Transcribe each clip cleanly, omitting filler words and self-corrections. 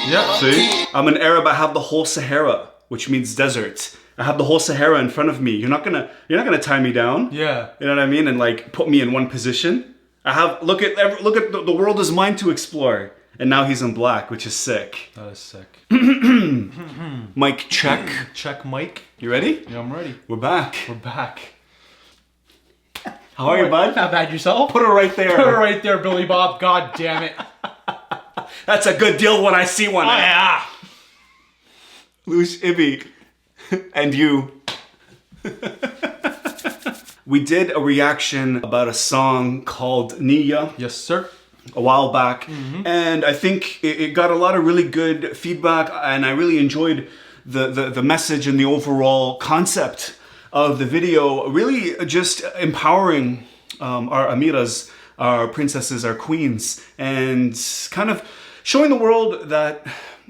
Yeah, see? I'm an Arab, I have the whole Sahara, which means desert. I have the whole Sahara in front of me. You're not gonna tie me down. Yeah. You know what I mean? And like put me in one position. I have look at the world is mine to explore. And now he's in black, which is sick. That is sick. Mic check. Check mic. You ready? Yeah, I'm ready. We're back. We're back. How are you, bud? Not bad yourself. Put it right there. Put it right there, Billy Bob. God damn it. That's a good deal when I see one. Oh, yeah. Loush, Ibby, and you. We did a reaction about a song called Niya. Yes, sir. A while back, and I think it got a lot of really good feedback, and I really enjoyed the message and the overall concept of the video, really just empowering our amiras, our princesses, our queens, and kind of showing the world that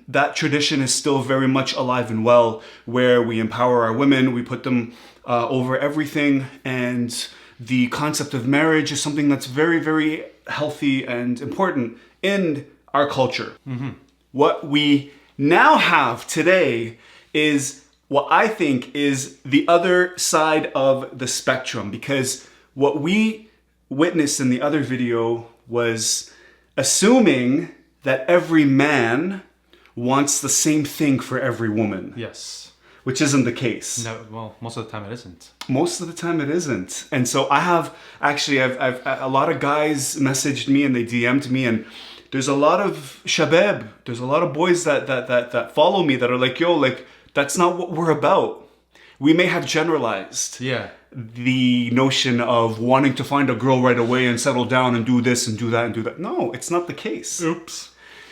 that tradition is still very much alive and well, where we empower our women, we put them over everything, and the concept of marriage is something that's very, very healthy and important in our culture. What we now have today is what I think is the other side of the spectrum, because what we witnessed in the other video was assuming that every man wants the same thing for every woman. Yes. Which isn't the case. No, well, most of the time it isn't. Most of the time it isn't. And so I've a lot of guys messaged me and they DM'd me, and there's a lot of shabab, there's a lot of boys that follow me that are like, yo, like, that's not what we're about. We may have generalized the notion of wanting to find a girl right away and settle down and do this and do that and do that. No, it's not the case. Oops.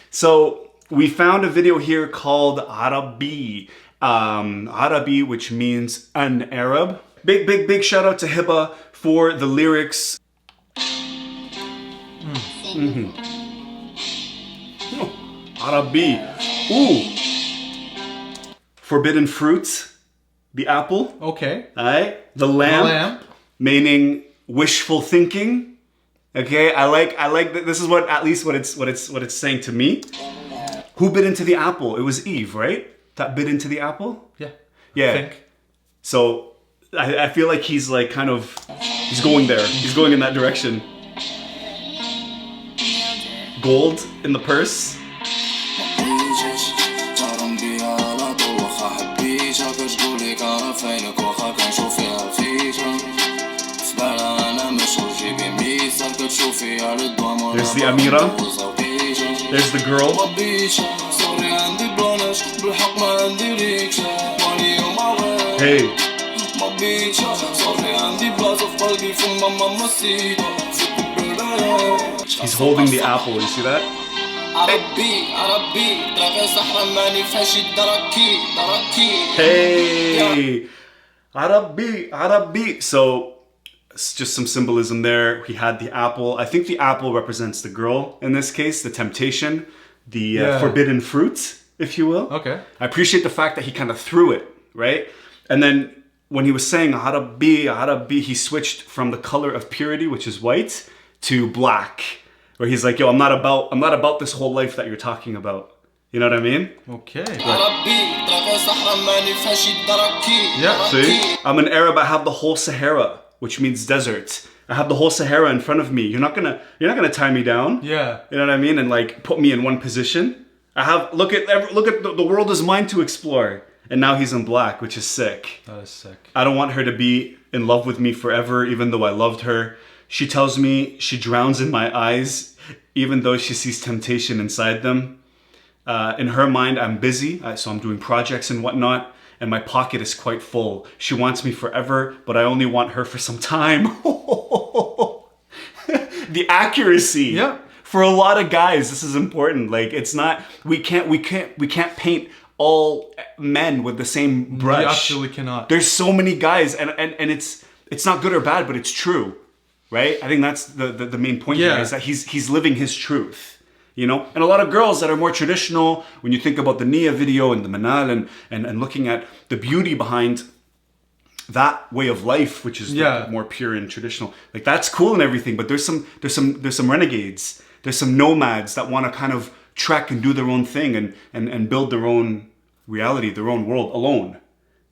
So we found a video here called Arabi. Arabi, which means an Arab. Big shout out to Hiba for the lyrics. Arabi. Ooh. Forbidden fruit. The apple. Okay. Alright. The lamp. Meaning wishful thinking. Okay. I like that. This is what it's saying to me. Who bit into the apple? It was Eve, right? That bit into the apple? Yeah. Yeah. I think. So I feel like he's like kind of, he's going there. He's going in that direction. Gold in the purse. There's the Amira. There's the girl. Hey. He's holding the apple, you see that? Hey. Arabi. So it's just some symbolism there. He had the apple. I think the apple represents the girl in this case, the temptation, the forbidden fruit, if you will. Okay. I appreciate the fact that he kind of threw it, right? And then when he was saying Arabi, he switched from the color of purity, which is white, to black, where he's like, yo, I'm not about this whole life that you're talking about. You know what I mean? Okay. Yeah, see? I'm an Arab, I have the whole Sahara, which means desert. I have the whole Sahara in front of me. You're not gonna tie me down. Yeah. You know what I mean? And like put me in one position. I have look at the world is mine to explore. And now he's in black, which is sick. That is sick. I don't want her to be in love with me forever, even though I loved her. She tells me she drowns in my eyes, even though she sees temptation inside them. In her mind, I'm busy, so I'm doing projects and whatnot, and my pocket is quite full. She wants me forever, but I only want her for some time. The accuracy. Yeah. For a lot of guys, this is important. Like, it's not, we can't paint all men with the same brush. You absolutely cannot. There's so many guys, and it's not good or bad, but it's true, right? I think that's the main point here, is that he's living his truth, you know? And a lot of girls that are more traditional, when you think about the Nia video and the Manal and looking at the beauty behind that way of life, which is more pure and traditional, like that's cool and everything, but there's some renegades. There's some nomads that want to kind of trek and do their own thing and build their own reality, their own world alone.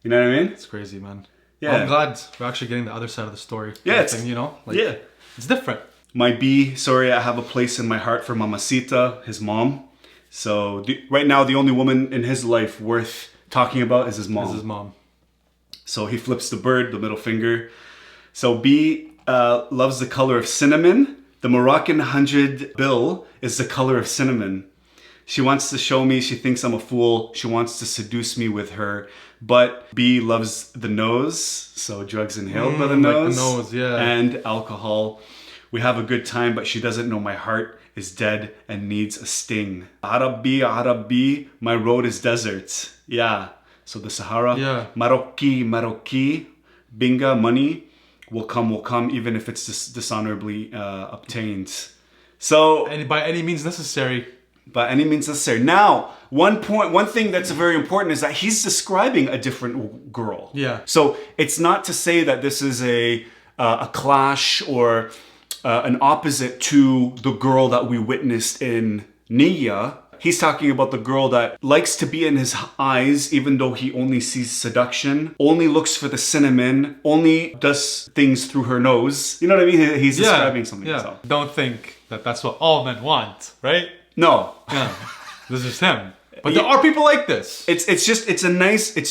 You know what I mean? It's crazy, man. Yeah. Well, I'm glad we're actually getting the other side of the story. Yeah, Kind of it's- thing, you know? Like, yeah. It's different. My B, sorry, I have a place in my heart for Mamacita, his mom. So right now, the only woman in his life worth talking about is his mom. This is his mom. So he flips the bird, the middle finger. So B loves the color of cinnamon. The Moroccan 100 bill is the color of cinnamon. She wants to show me she thinks I'm a fool. She wants to seduce me with her. But B loves the nose. So drugs inhaled by the nose. Like the nose, yeah. And alcohol. We have a good time, but she doesn't know my heart is dead and needs a sting. Arabi, Arabi, my road is desert. Yeah. So the Sahara. Yeah. Marokki, binga, money will come, even if it's dishonorably obtained. So And by any means necessary. by any means necessary. Now, one thing that's very important is that he's describing a different girl. Yeah. So it's not to say that this is a clash or an opposite to the girl that we witnessed in Nia. He's talking about the girl that likes to be in his eyes, even though he only sees seduction, only looks for the cinnamon, only does things through her nose. You know what I mean? He's describing something. Yeah. So. Don't think that that's what all men want, right? No. Yeah. This is him. But there are people like this. It's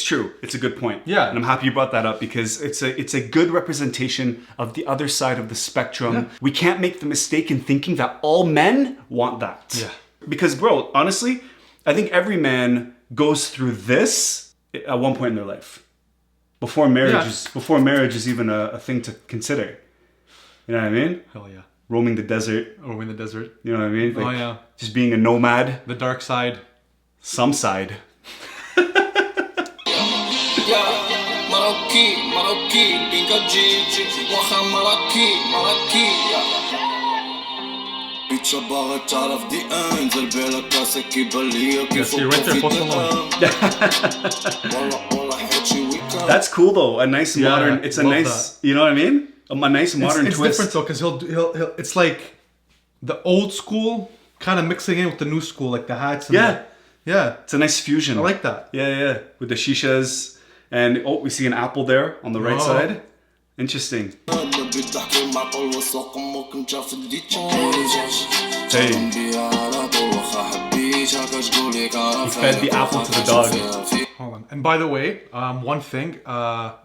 true. It's a good point. Yeah. And I'm happy you brought that up because it's a good representation of the other side of the spectrum. Yeah. We can't make the mistake in thinking that all men want that. Yeah. Because bro, honestly, I think every man goes through this at one point in their life. Before marriage is even a thing to consider. You know what I mean? Hell yeah. Roaming the desert. Or in the desert. You know what I mean? Like, Oh yeah. just being a nomad. The dark side. Some side. Yeah, see, right there, Post Malone. That's cool though. A nice Yeah, modern. It's a love nice. You know what I mean? A nice modern It's twist. different though, because he'll. It's like the old school kind of mixing in with the new school, like the hats. And Yeah. Yeah. It's a nice fusion. I like that. Yeah. With the shishas, and we see an apple there on the right Oh. side. Interesting. Hey. He fed the apple to the dog. Hold on. And by the way, one thing. What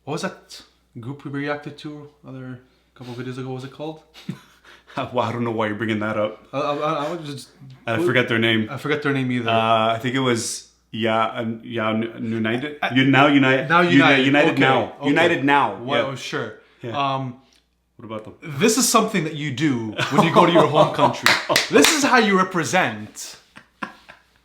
was that group we reacted to a couple videos ago? What was it called? Well, I don't know why you're bringing that up. I was just. I forget their name. I forget their name either. I think it was United. United. United. Now United. United Okay, now. okay. United now. Well, Yeah. sure. Yeah. What about them? This is something that you do when you go to your home country. This is how you represent.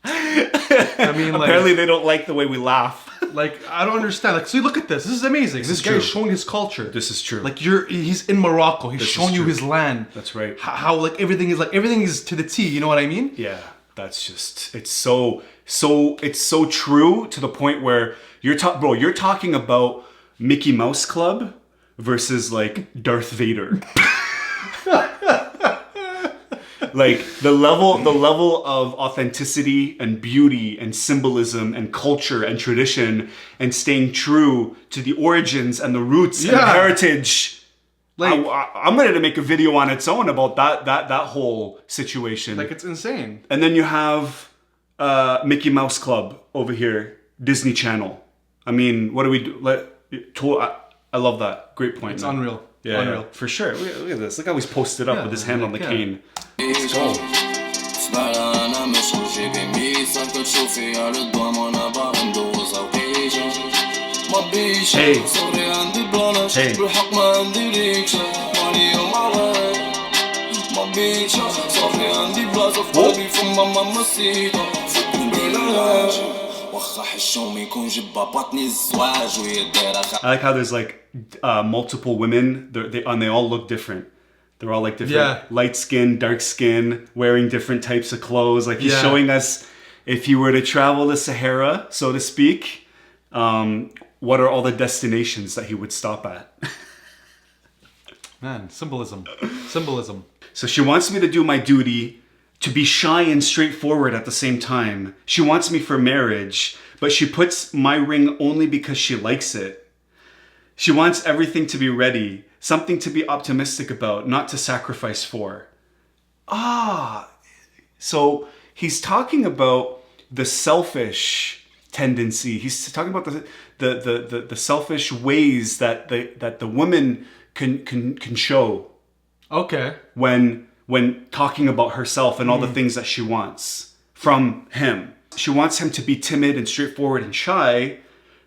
I mean, like, Apparently, they don't like the way we laugh. like I don't understand. Like, so you look at this. This is amazing. This is guy true. is showing his culture. This is true. Like he's in Morocco. He's This is showing you true. his land. That's right. How like everything is to the T. You know what I mean? Yeah, that's just it's so true to the point where you're talking about Mickey Mouse Club versus like Darth Vader. Like the level of authenticity and beauty and symbolism and culture and tradition and staying true to the origins and the roots and the Yeah. heritage. Like- I'm ready to make a video on its own about that whole situation. Like it's insane. And then you have Mickey Mouse Club over here, Disney Channel. I mean, what do we do? I love that. Great point. It's man. unreal. Yeah, Unreal. for sure. Look at this. Look how he's posted up Yeah, with his hand on the yeah. cane. Hey. I like how there's like multiple women. They all look different. They're all like different, Yeah. light skin, dark skin, wearing different types of clothes. Like he's Yeah. showing us if you were to travel the Sahara, so to speak, what are all the destinations that he would stop at? Man, symbolism. Symbolism. So she wants me to do my duty, to be shy and straightforward at the same time. She wants me for marriage, but she puts my ring only because she likes it. She wants everything to be ready, something to be optimistic about, not to sacrifice for. So he's talking about the selfish tendency. He's talking about the selfish ways that the woman can show. Okay. When talking about herself and all the things that she wants from him. She wants him to be timid and straightforward and shy,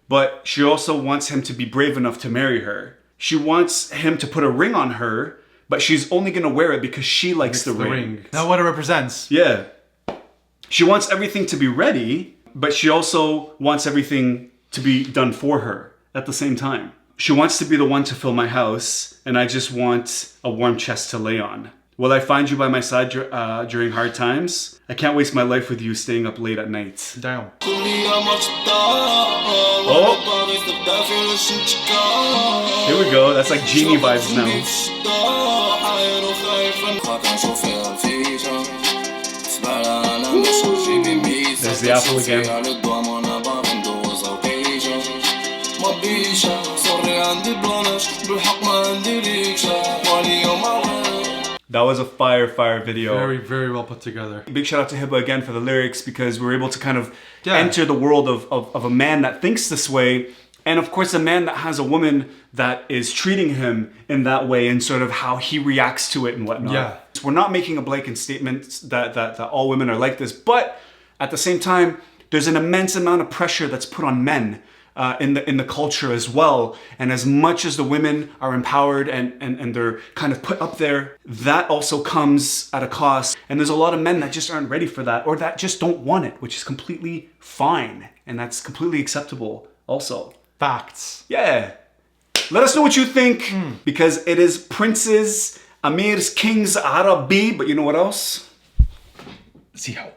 but she also wants him to be brave enough to marry her. She wants him to put a ring on her, but she's only going to wear it because she likes the ring. Now what it represents. Yeah. She wants everything to be ready, but she also wants everything to be done for her at the same time. She wants to be the one to fill my house, and I just want a warm chest to lay on. Will I find you by my side during hard times? I can't waste my life with you staying up late at night. Damn. Oh! Here we go. That's like genie vibes now. There's the apple again. That was a fire video. Very, very well put together. Big shout out to Hiba again for the lyrics, because we were able to kind of enter the world of a man that thinks this way. And of course, a man that has a woman that is treating him in that way, and sort of how he reacts to it and whatnot. Yeah. We're not making a blanket statement that all women are like this, but at the same time, there's an immense amount of pressure that's put on men in the culture as well. And as much as the women are empowered and they're kind of put up there, that also comes at a cost. And there's a lot of men that just aren't ready for that, or that just don't want it, which is completely fine. And that's completely acceptable also. Facts. Yeah. Let us know what you think, because it is princes, amirs, kings, Arabi, but you know what else? Zihou.